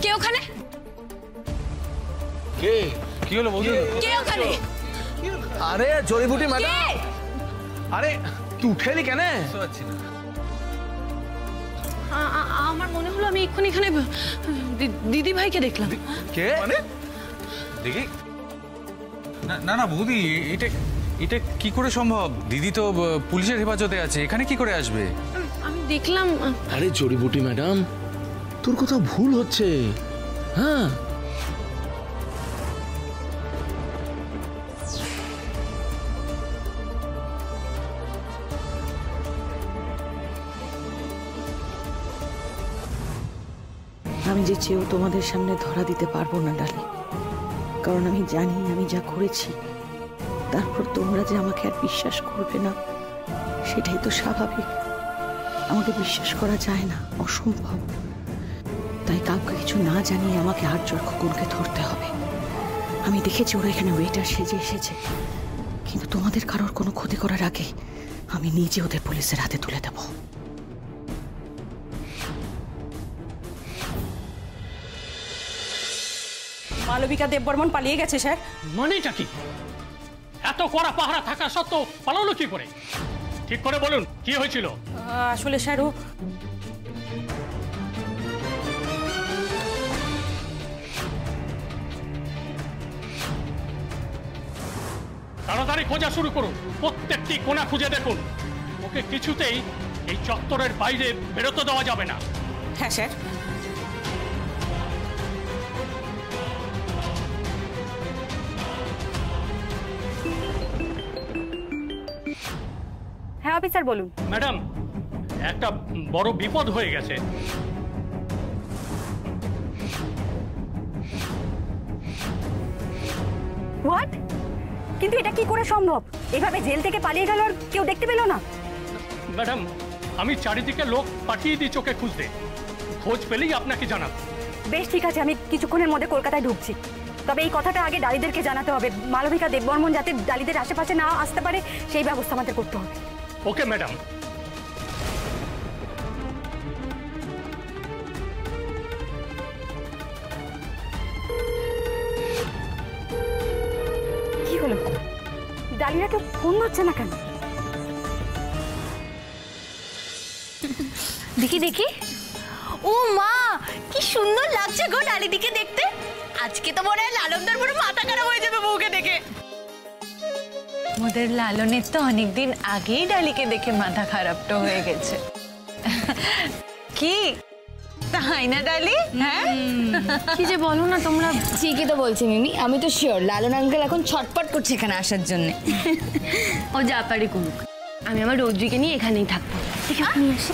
কে ওখানে? কে? কি হলো বৌদি? কে ওখানে? আরে জড়িবুটি ম্যাডাম। আরে তুই উঠেলি কেন? আমার মনে হলো আমি এক্ষুনি এখানে দিদি ভাইকে দেখলাম। কে মানে? দেখি না না বৌদি, এটা এটা কি করে সম্ভব? দিদি তো পুলিশের হেফাজতে আছে, এখানে কি করে আসবে? আমি দেখলাম। আরে জড়িবুটি ম্যাডাম, তোর কোথাও ভুল হচ্ছে। হ্যাঁ, আমি যে চেয়েও তোমাদের সামনে ধরা দিতে পারবো না ডালি, কারণ আমি জানি আমি যা করেছি তারপর তোমরা যে আমাকে আর বিশ্বাস করবে না সেটাই তো স্বাভাবিক। আমাকে বিশ্বাস করা যায় না, অসম্ভব। তাই কাউকে কিছু না জানিয়ে আমাকে আর্যর খোকনকে ধরতে হবে। আমি দেখেছি ওরা এখানে ওয়েটার সেজে এসেছে, কিন্তু তোমাদের কারোর কোনো ক্ষতি করার আগে আমি নিজে ওদের পুলিশের হাতে তুলে দেব। মালবিকা দেববর্মন পালিয়ে গেছে স্যার। মানেটা কি? এত কড়া পাহারা থাকা সত্ত্বেও পালালো কি করে? ঠিক করে বলুন, কি হয়েছিল? আসলে স্যার ও তাড়াতাড়ি খোঁজা শুরু করুন, প্রত্যেকটি কোণা খুঁজে দেখুন। ওকে কিছুতেই এই চত্বরের বাইরে বেরোতে দেওয়া যাবে না। হ্যাঁ স্যার। হ্যাঁ অফিসার বলুন। ম্যাডাম, একটা বড় বিপদ হয়ে গেছে। হোয়াট? কিন্তু এটা কি করে সম্ভব? এভাবে জেল থেকে পালিয়ে গেল আর কেউ দেখতে পেল না? ম্যাডাম, আমি চারিদিকে লোক পাঠিয়ে দিই চোখে খুঁজতে। খোঁজ পেলেই আপনাকে জানাবো। বেশ ঠিক আছে, আমি কিছুক্ষণের মধ্যে কলকাতায় ঢুকছি। তবে এই কথাটা আগে ডালিদেরকে জানাতে হবে। মালবিকা দেববর্মন যাতে ডালিদের আশেপাশে না আসতে পারে সেই ব্যবস্থা আমাদের করতে হবে। Okay madam. কি হলো? ডালিরা কেউ ফোন ধরছে না কেন? দেখি দেখি। ও মা, কি সুন্দর লাগছে গো ডালিদিকে দেখতে। আজকে তো মনে হয় লালনদার পুরো মাথা খারাপ হয়ে যাবে বউকে দেখে। ওদের লালনের তো অনেকদিন আগেই ডালিকে দেখে মাথা খারাপটা হয়ে গেছে। কি তাই না ডালি? হ্যাঁ, কি যে বলো না তোমরা। ঠিকই তো বলছি মিমি, আমি তো শিওর লালন আঙ্কেল এখন ছটপট করছে এখানে আসার জন্য। ও যা পারে করুক, আমি আমার রৌদ্রিকে নিয়ে এখানেই থাকবো। নিয়ে আসি।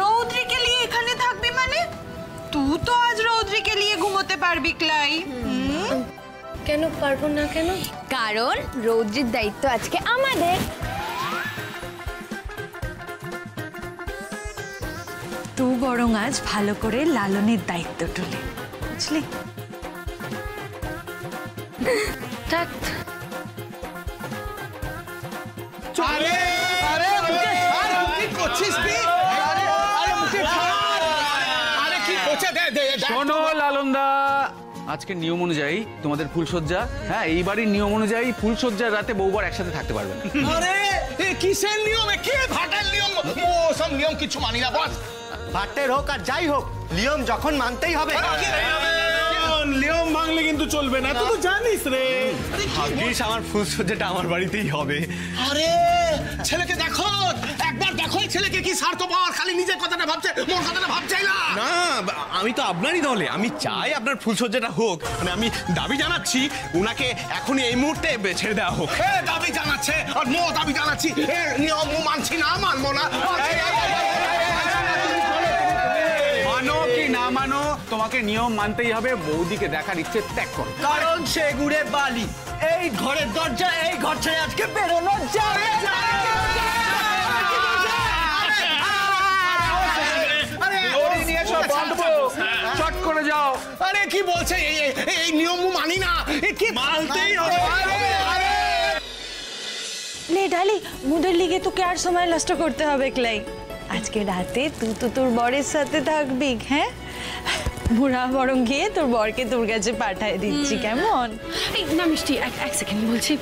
রৌদ্রিকে নিয়ে এখানে থাকবি মানে? তুই তো আজ রৌদ্রিকে নিয়ে ঘুমোতে পারবি ক্লাই। কেন পারবো না? কেন? কারণ রৌদ্রির দায়িত্ব আজকে আমাদের। তুই বরং আজ ভালো করে লালনের দায়িত্ব তুলে, বুঝলি? থাক। আরে আরে মুকে ছাড়, কি করছিস তুই? আরে আরে মুকে ছাড়। আরে কি করছিস? দে শোনো লালনদা, আজকে নিয়ম অনুযায়ী তোমাদের ফুলসজ্জা, হ্যাঁ এই বাড়ির নিয়ম অনুযায়ী ফুলসজ্জার রাতে বউবার একসাথে থাকতে পারবে না। আরে এ কিসের নিয়ম? কি ভাটার নিয়ম? ও সব নিয়ম কিছু মানি না বস। ভাটের হোক আর যাই হোক, নিয়ম যখন মানতেই হবে। নিয়ম ভাঙলে কিন্তু চলবে না, তুই তো জানিস রে। ভাগ্যিস আমার ফুলসজ্জাটা আমার বাড়িতেই হবে। আরে ছেলেকে দেখো, একবার দেখো এই ছেলেকে, কি স্বার্থপর, খালি নিজের কথাটা ভাবছে, মোর কথাটা ভাবছে না। না, আমি তো আপনারই দলে, আমি চাই আপনার ফুলসজ্জাটা হোক। মানে আমি দাবি জানাচ্ছি উনাকে এখনই এই মুহূর্তে ছেড়ে দেওয়া হোক। দাবি জানাচ্ছে আর মো দাবি জানাচ্ছি, নিয়ম মানছি না, মানবো না। মানো কি না মানো, তোমাকে নিয়ম মানতেই হবে। বৌদিকে দেখার ইচ্ছে ত্যাগ করো, কারণ সে গুড়ে বালি। এই ঘরের দরজা, এই ঘর ছেড়ে আজকে বেরোনো যাবে না। চট করে যাও। আরে কি বলছে? এই নিয়ম মানি না, কি মানতেই হবে। লে ডালি, মুদের লিগে তোকে আর সময় নষ্ট করতে হবে ক্লাই। আজকে রাতে তুই তো তোর বরের সাথে থাকবি, হ্যাঁ? বুড়া বরং গিয়ে তোর বরকে তোর কাছে পাঠায় দিচ্ছি, কেমন? এই না মিষ্টি, এক সেকেন্ড বলছি,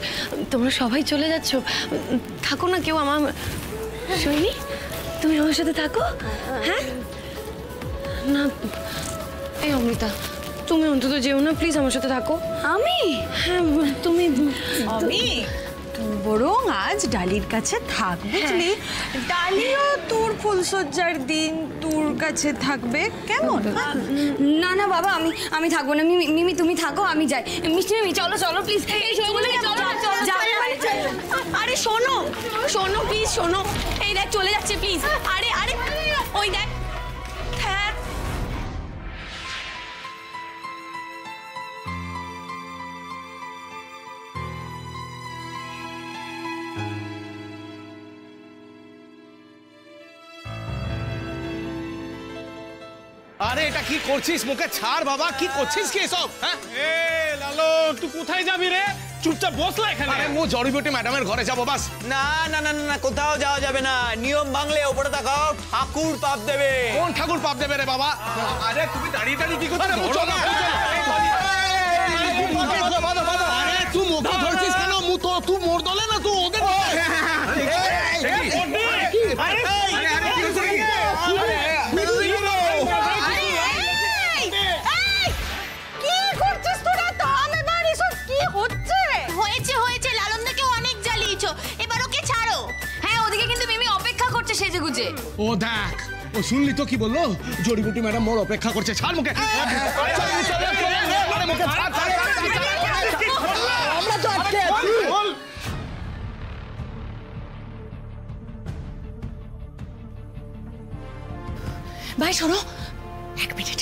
তোমরা সবাই চলে যাচ্ছ, থাকো না কেউ আমার। সৈনী, তুমি আমার সাথে থাকো। হ্যাঁ না, এই অমৃতা, তুমি অন্তত যেও না প্লিজ, আমার সাথে থাকো। আমি? হ্যাঁ তুমি। আমি বরং আজ ডালির কাছে থাক, বুঝলি? ডালিও তোর ফুলসজ্জার দিন তোর কাছে থাকবে, কেমন? না না বাবা, আমি থাকবো না। মিমি তুমি থাকো, আমি যাই। মিষ্টি মিমি চলো চলো প্লিজ। আরে শোনো শোনো প্লিজ, শোনো। এই দেখ চলে যাচ্ছে প্লিজ। আরে আরে ওই দেখ। হ্যাঁ আরে এটা কি করছিস? মুখে ছাড় বাবা, কি করছিস কি এসব? হ্যাঁ এ লালো, তুই কোথায় যাবি রে? চুপচাপ বসলা এখানে। আরে মু জড়িবুটি ম্যাডামের ঘরে যাবো বাস। না না না না, কোথাও যাওয়া যাবে না। নিয়ম ভাঙলে ওপরে তাকাও, ঠাকুর পাপ দেবে। কোন ঠাকুর পাপ দেবে রে বাবা? আরে তুমি দাঁড়িয়ে দাঁড়িয়ে কি করছিস? আরে মু চল না। আরে তুই মুখে ধরছিস কেন? মু তো তুই মোর দলে না, তুই ওদের হয়েছে লালনদাকে অনেক জ্বালিয়েছো, এবার ওকে ছাড়ো। হ্যাঁ, ওদিকে কিন্তু মিমি অপেক্ষা করছে সেজে গুজে। ও দেখ, ও শুনলি তো কি বললো? জড়িবুটি ম্যাডাম মোর অপেক্ষা করছে। ছাড় মুখে। আমরা তো আটকে আছি। ভাই শোনো, এক মিনিট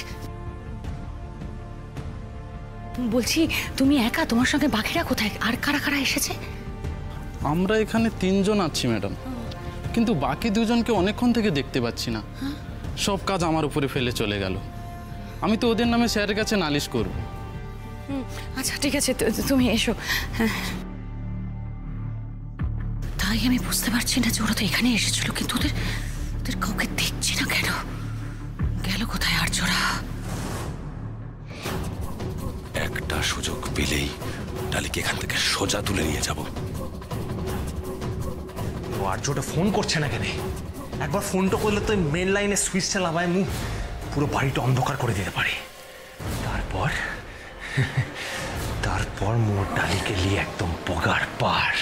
বলছি, তুমি একা? তোমার সঙ্গে বাকিরা কোথায়? আর কারা কারা এসেছে? আমরা এখানে 3 জন আছি ম্যাডাম, কিন্তু বাকি 2 জনকে অনেকক্ষণ থেকে দেখতে পাচ্ছি না। সব কাজ আমার উপরে ফেলে চলে গেল। আমি তো ওদের নামে স্যারের কাছে নালিশ করব। আচ্ছা ঠিক আছে, তুমি এসো। তাই আমি বুঝতে পারছি না যে ওরা তো এখানে এসেছিল, কিন্তু ওদের কাউকে দেখছি না কেন? গেল কোথায় আর জোড়া? একটা সুযোগ পেলেই ডালিকে এখান থেকে সোজা তুলে নিয়ে যাব। ও আর্যটা ফোন করছে না কেন? একবার ফোনটা করলে তো মেন লাইনে সুইচটা লাগায় মুখ পুরো বাড়িটা অন্ধকার করে দিতে পারে। তারপর মোর ডালিকে নিয়ে একদম পগার পার।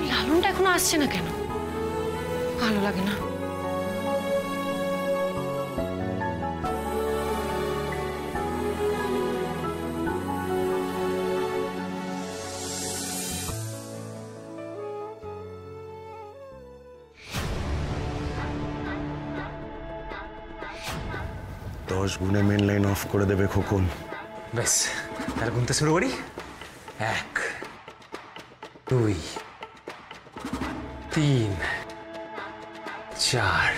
লালনটা এখনো আসছে না কেন? ভালো লাগে না। দশ গুণে মেন লাইন অফ করে দেবে খোকন। ব্যাস, তাহলে গুনতে শুরু করি। 1 2 3 4।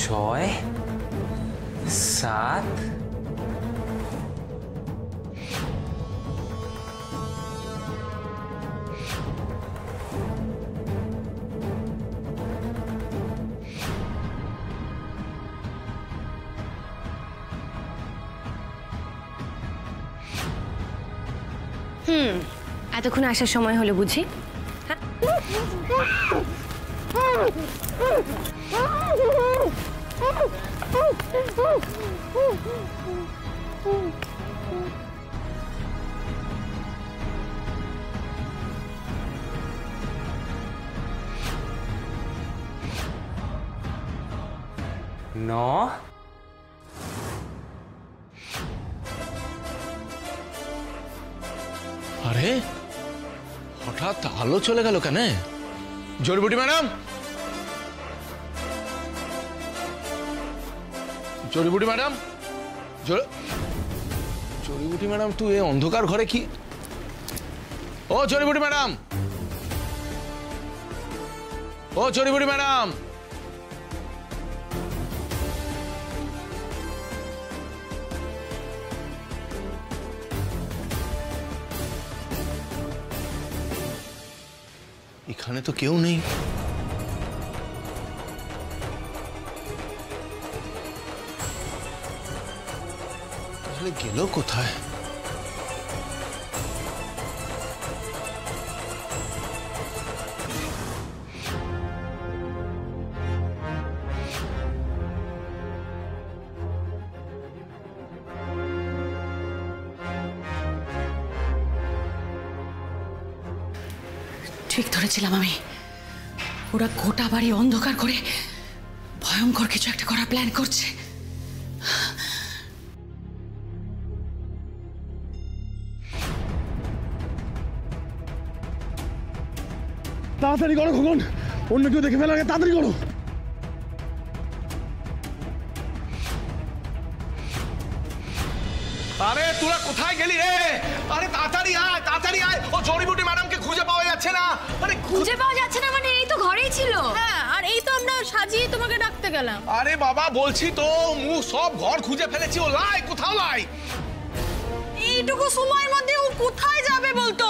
ছয় 7 এতক্ষণ আসার সময় হলো বুঝি? ন আরে হঠাৎ আলো চলে গেল কেন? জড়িবুটি ম্যাডাম, জড়িবুটি ম্যাডাম, জড়িবুটি ম্যাডাম, তুই এই অন্ধকার ঘরে কি? ও জড়িবুটি ম্যাডাম, ও জড়িবুটি ম্যাডাম, এখানে তো কেউ নেই। তাহলে গেল কোথায়? ঠিক ধরেছিলাম আমি, ওরা গোটা বাড়ি অন্ধকার করে ভয়ঙ্কর কিছু একটা করার প্ল্যান করছে। তাড়াতাড়ি করো খোকন, অন্য কেউ দেখে ফেলার আগে তাড়াতাড়ি করো। আরে তোরা কোথায় গেলি রে? আরে তাড়াতাড়ি আয়, তাড়াতাড়ি আয়। ও জড়িবুটি ম্যাডামকে খুঁজে পাওয়া যাচ্ছে না। আরে খুঁজে পাওয়া যাচ্ছে না মানে? এই তো ঘরেই ছিল। হ্যাঁ, আর এই তো আমরা সাজিয়ে তোমাকে ডাকতে গেলাম। আরে বাবা বলছি তো, মুখ সব ঘর খুঁজে ফেলেছি। ও লাই কোথাও লাই। এইটুকু সময়ের মধ্যে ও কোথায় যাবে বলতো?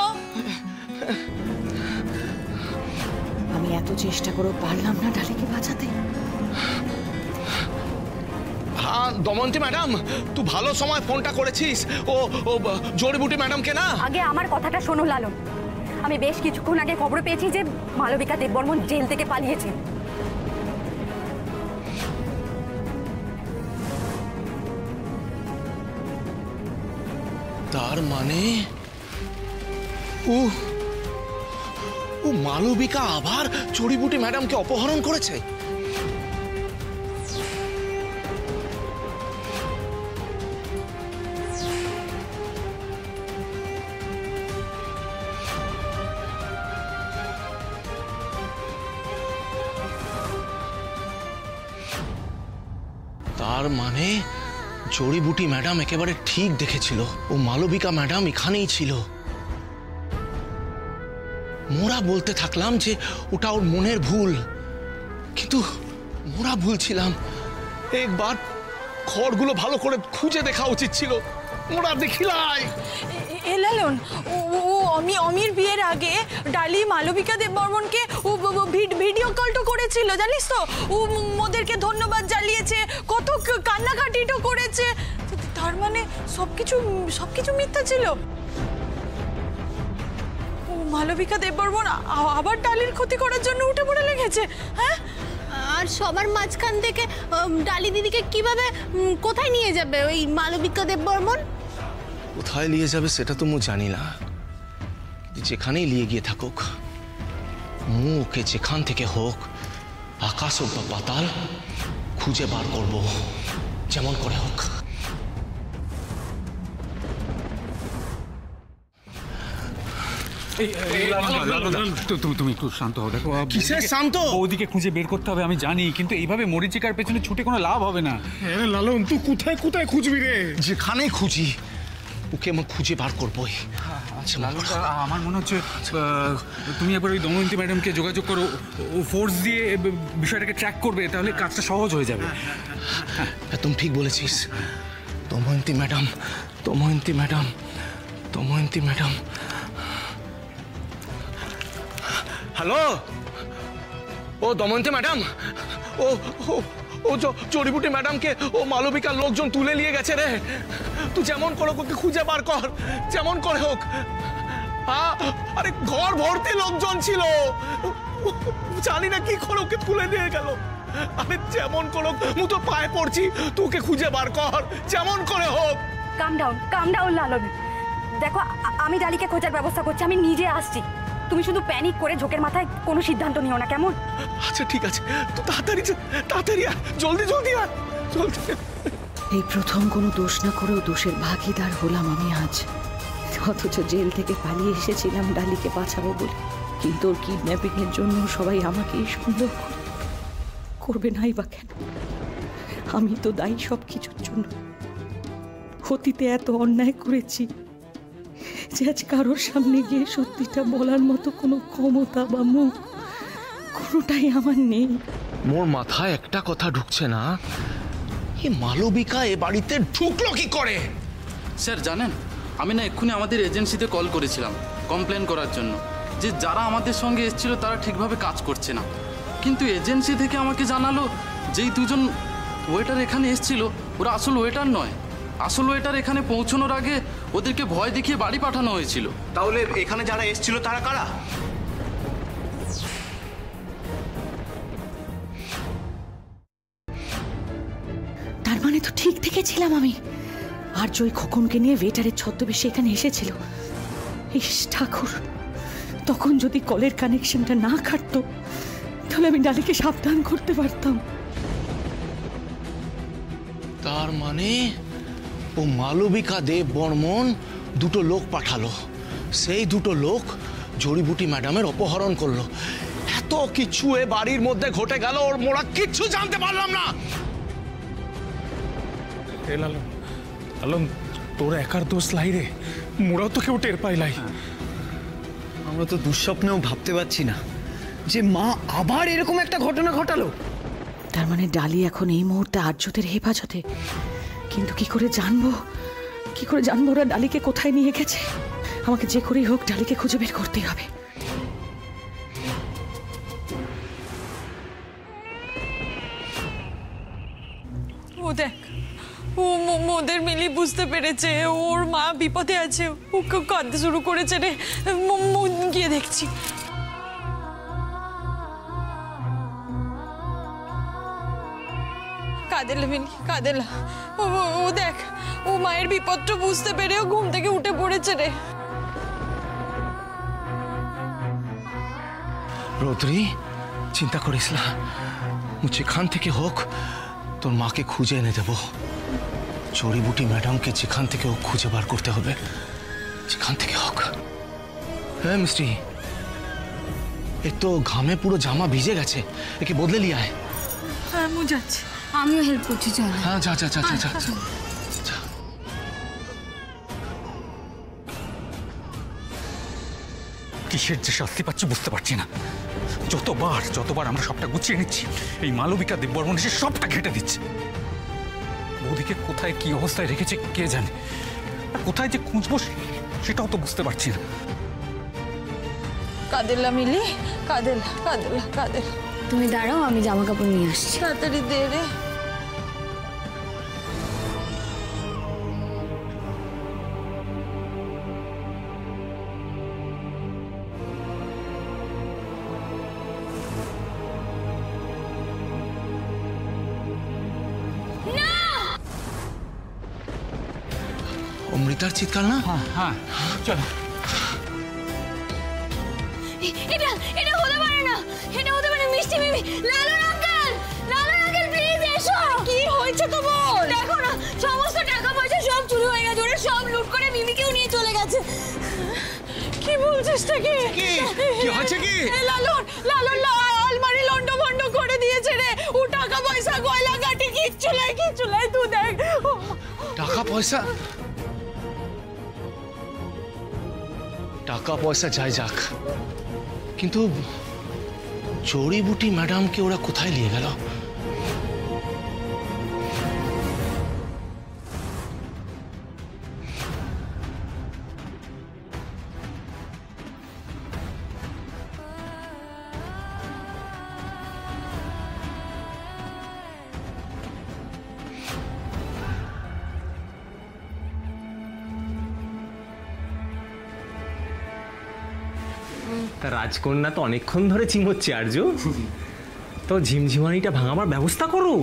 আমি এত চেষ্টা করেও পারলাম না ডালিকে বাঁচাতে। হ্যাঁ দময়ন্তী ম্যাডাম, তুই ভালো সময় ফোনটা করেছিস। ও ও জড়িবুটি ম্যাডামকে না। আগে আমার কথাটা শোনো লালন, আমি বেশ কিছুক্ষণ আগে খবর পেয়েছি যে মালবিকা দেববর্মন জেল থেকে পালিয়েছে। তার মানে ও ও মালবিকা আবার জড়িবুটি ম্যাডামকে অপহরণ করেছে। তার মানে জড়িবুটি ম্যাডাম একেবারে ঠিক দেখেছিল, ও মালবিকা ম্যাডাম এখানেই ছিল। মোরা বলতে থাকলাম যে ওটা ওর মনের ভুল, কিন্তু মোরা ভুল ছিলাম। একবার ঘরগুলো ভালো করে খুঁজে দেখা উচিত ছিল, মোরা দেখিলাই। এ লালন, ও অমির বিয়ের আগে ডালি মালবিকা দেববর্মনকে ও ভিডিও কলটা করেছিল, জানিস তো? ও মোদেরকে ধন্যবাদ জানিয়েছে, কত কান্নাকাটিও করেছে। তার মানে সবকিছু মিথ্যা ছিল। ও মালবিকা দেববর্মন আবার ডালির ক্ষতি করার জন্য উঠে পড়ে লেগেছে। হ্যাঁ, আর সবার মাঝখান থেকে ডালি দিদিকে কিভাবে কোথায় নিয়ে যাবে ওই মালবিকা দেববর্মন? কোথায় নিয়ে যাবে সেটা তো মু জানি না, যেখানেই নিয়ে গিয়ে থাকুক, মু ওকে যেখান থেকে হোক, আকাশ হোক বা পাতাল, খুঁজে বার করব, যেমন করে হোক। তুমি একটু শান্ত হও। দেখো কিসের শান্ত? ওদিকে খুঁজে বের করতে হবে আমি জানি, কিন্তু এইভাবে মরিচিকার পেছনে ছুটে কোনো লাভ হবে না। লালন, তুই কোথায় কোথায় খুঁজবি রে? যেখানেই খুঁজি ওকে আমি খুঁজে বার করবোই। আমার মনে হচ্ছে তুমি একবার ওই দময়ন্তী ম্যাডামকে যোগাযোগ করো, ও ফোর্স দিয়ে বিষয়টাকে ট্র্যাক করবে, তাহলে কাজটা সহজ হয়ে যাবে। তুমি ঠিক বলেছিস। Damayanti madam, Damayanti madam, Damayanti madam. Hello, ও দময়ন্তী ম্যাডাম, ও ও জড়িবুটি ম্যাডামকে ও মালবিকার লোকজন তুলে নিয়ে গেছে রে। তুই যেমন করে ওকে খুঁজে বার কর, যেমন করে হোক। আরে ঘর ভর্তি লোকজন ছিল, জানি না কি করে ওকে তুলে নিয়ে গেল। আরে যেমন করে মু তো পায়ে পড়ছি, তোকে খুঁজে বার কর, যেমন করে হোক। কাম ডাউন লালন। দেখো, আমি ডালিকে খোঁজার ব্যবস্থা করছি, আমি নিজে আসছি। তুমি শুধু প্যানিক করে ঝোঁকের মাথায় কোনো সিদ্ধান্ত নিও না, কেমন? আচ্ছা ঠিক আছে, তো তাড়াতাড়ি আয়, জলদি আয়, জলদি। এই প্রথম কোনো দোষ না করেও দোষের ভাগিদার হলাম আমি আজ, অথচ জেল থেকে পালিয়ে এসেছিলাম ডালিকে বাঁচাবো বলে। কিন্তু ওর কিডন্যাপিং এর জন্য সবাই আমাকেই সন্দেহ করবে নাই বা কেন? আমি তো দায়ী সব কিছুর জন্য। অতীতে এত অন্যায় করেছি যে আজ কারোর সামনে গিয়ে সত্যিটা বলার মতো কোনো ক্ষমতা বা মুখ কোনোটাই আমার নেই। মোর মাথায় একটা কথা ঢুকছে না, এই মালবিকা এ বাড়িতে ঢুকলো কি করে? স্যার জানেন, আমি না এক্ষুনি আমাদের এজেন্সিতে কল করেছিলাম কমপ্লেন করার জন্য যে যারা আমাদের সঙ্গে এসেছিল তারা ঠিকভাবে কাজ করছে না। কিন্তু এজেন্সি থেকে আমাকে জানালো যেই দুজন ওয়েটার এখানে এসেছিল ওরা আসল ওয়েটার নয়। আসল ওয়েটার এখানে পৌঁছানোর আগে ওদেরকে ভয় দেখিয়ে বাড়ি পাঠানো হয়েছিল। তাহলে এখানে যারা এসেছিল তারা কারা? তার মানে তো ঠিক দেখেছিলাম আমি। আর ওই খোকনকে নিয়ে ওয়েটারের ছদ্মবেশে এখানে এসেছিল। ইস ঠাকুর, তখন যদি কলের কানেকশনটা না কাটতো তাহলে আমি ডালিকে সাবধান করতে পারতাম। তার মানে ও মালবিকা দেব বর্মন দুটো লোক পাঠালো, সেই দুটো লোক জড়িবুটি ম্যাডামের অপহরণ করলো। এত কিছু এ বাড়ির মধ্যে ঘটে গেল, ওর মোরা কিচ্ছু জানতে পারলাম না। লালন, তোর একার দোষ লাই রে, মোরাও তো কেউ টের পাইলাই। আমরা তো দুঃস্বপ্নেও ভাবতে পারছি না যে মা আবার এরকম একটা ঘটনা ঘটালো। তার মানে ডালি এখন এই মুহূর্তে আর্যদের হেফাজতে। কিন্তু কি করে জানবো ওরা ডালিকে কোথায় নিয়ে গেছে? আমাকে যে করেই হোক ডালিকে খুঁজে বের করতেই হবে। ও দেখ, ও মোদের মিলি বুঝতে পেরেছে ওর মা বিপদে আছে, ও কাঁদতে শুরু করেছে রে। গিয়ে দেখছি। কাঁদেলা মিলি, কাঁদেলা। ও দেখ, ও মায়ের বিপদটা বুঝতে পেরেও ঘুম থেকে উঠে পড়েছে রে। রৌদ্রি, চিন্তা করিস না, যেখান থেকে হোক তোর মাকে খুঁজে এনে দেব। জড়িবুটি ম্যাডামকে যেখান থেকে হোক খুঁজে বার করতে হবে, যেখান থেকে হোক। হ্যাঁ মিষ্টি, এ তো ঘামে পুরো জামা ভিজে গেছে, একে বদলে নিয়ে আয়। হ্যাঁ আমি যাচ্ছি, আমিও হেল্প করছি। চল। হ্যাঁ যা যা যা যা যা। কিসের যে শাস্তি পাচ্ছি বুঝতে পারছি না। যতবার আমরা সবটা গুছিয়ে নিচ্ছি, এই মালবিকা দেববর্মন এসে সবটা ঘেঁটে দিচ্ছে। বৌদিকে কোথায় কি অবস্থায় রেখেছে কে জানে, আর কোথায় যে খুঁজবো সেটাও তো বুঝতে পারছি না। কাঁদেলা মিলি, কাঁদেলা কাঁদেলা কাঁদেলা। তুমি দাঁড়াও, আমি জামা কাপড় নিয়ে আসছি। তাড়াতাড়ি দে রে। অমৃতার চিৎকার না? হ্যাঁ চলো। এটা হতে পারে না, এটা হতে পারে মিষ্টি মিমি। লালন আঙ্কেল প্লিজ এসো। কি হয়েছে তো বল। দেখো না, সমস্ত টাকা পয়সা সব চুরি হয়ে গেছে, ওরা সব লুট করে মিমিকেও নিয়ে চলে গেছে। কি বলছিস নাকি? কি হয়েছে কি? লালন আলমারি লন্ড ভন্ড করে দিয়েছে রে। ও টাকা পয়সা গয়লা গাটি কিচ্ছু নাই তুই দেখ। টাকা পয়সা যাই যাক, কিন্তু জড়িবুটি ম্যাডামকে ওরা কোথায় নিয়ে গেল? রাজকন্যা তো অনেকক্ষণ ধরে চিমোচ্ছে আর্য, তো ঝিমঝিমানিটা ভাঙাবার ব্যবস্থা করো।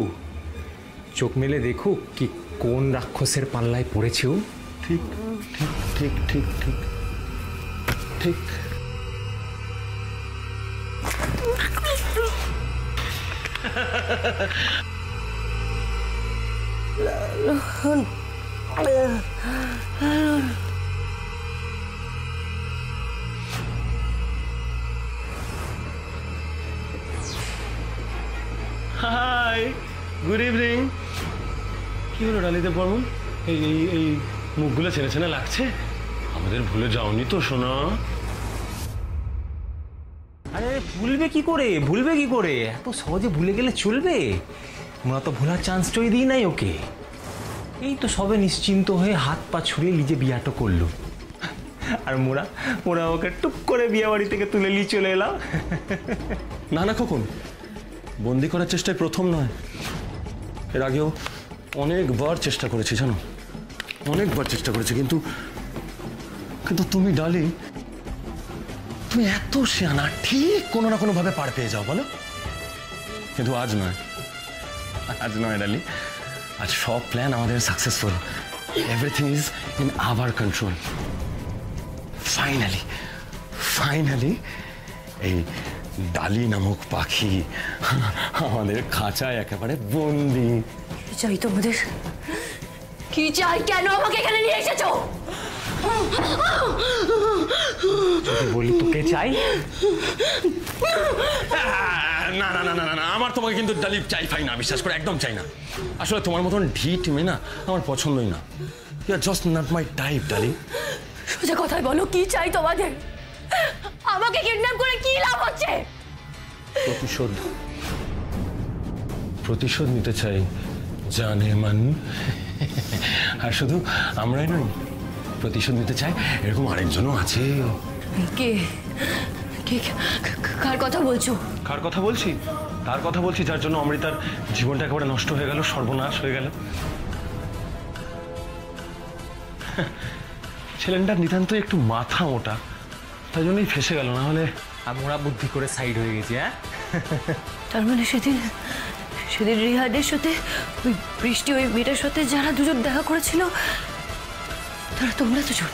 চোখ মেলে দেখো কি কোন রাক্ষসের পাল্লায় পড়েছে ও। ঠিক ঠিক ঠিক ঠিক ঠিক ঠিক হাই, গুড ইভিনিং। কি হলো ডালিদেব বর্মন, এই এই এই মুখগুলো চেনা চেনা লাগছে? আমাদের ভুলে যাওনি তো সোনা? আরে ভুলবে কি করে, এত সহজে ভুলে গেলে চলবে? আমরা তো ভোলার চান্সটাই দিই নাই ওকে। এই তো সবে নিশ্চিন্ত হয়ে হাত পা ছুড়ে নিজে বিয়াটা করলো, আর মোরা ওকে টুক করে বিয়ে বাড়ি থেকে তুলে নিয়ে চলে এলাম। না না খোকন, বন্দি করার চেষ্টায় প্রথম নয়, এর আগেও অনেকবার চেষ্টা করেছি জানো, অনেকবার চেষ্টা করেছি, কিন্তু কিন্তু তুমি ডালি, তুমি এত শেয়ানা, ঠিক কোনো না কোনো ভাবে পার পেয়ে যাও বলো। কিন্তু আজ নয় ডালি, আজ সব প্ল্যান আমাদের successful, everything is in our control. Finally এই ডালি নামক পাখি আমাদের খাঁচায় একেবারে বন্দি। কি চাই তোমাদের? কি চাই? কেন আমাকে এখানে নিয়ে এসেছো? যদি বলি তোকে চাই? না না না না না, আমার তোমাকে কিন্তু ডালি চাই ফাই না, বিশ্বাস করে একদম চাই না। আসলে তোমার মতন ঢিট মেয়ে না আমার পছন্দই না। You are just not my type Dolly. সোজা কথায় বলো, কি চাই তোমাদের? আমাকে কিডন্যাপ করে কি লাভ হচ্ছে? প্রতিশোধ নিতে চাই জানে মান। আর শুধু আমরাই নই, প্রতিশোধ নিতে চাই এরকম আরেকজনও আছে। কে কে কার কথা বলছো? কার কথা বলছি? তার কথা বলছি যার জন্য অমৃতার জীবনটা একেবারে নষ্ট হয়ে গেল, সর্বনাশ হয়ে গেল। ছেলেটার নিতান্ত একটু মাথা মোটা, তাই জন্যই ফেসে গেল, না হলে আমরা বুদ্ধি করে সাইড হয়ে গেছি। হ্যাঁ, তার মানে সেদিন রিহাদের সাথে ওই বৃষ্টি, ওই মেয়েটার সাথে যারা দুজন দেখা করেছিল তারা তোমরা দুজন?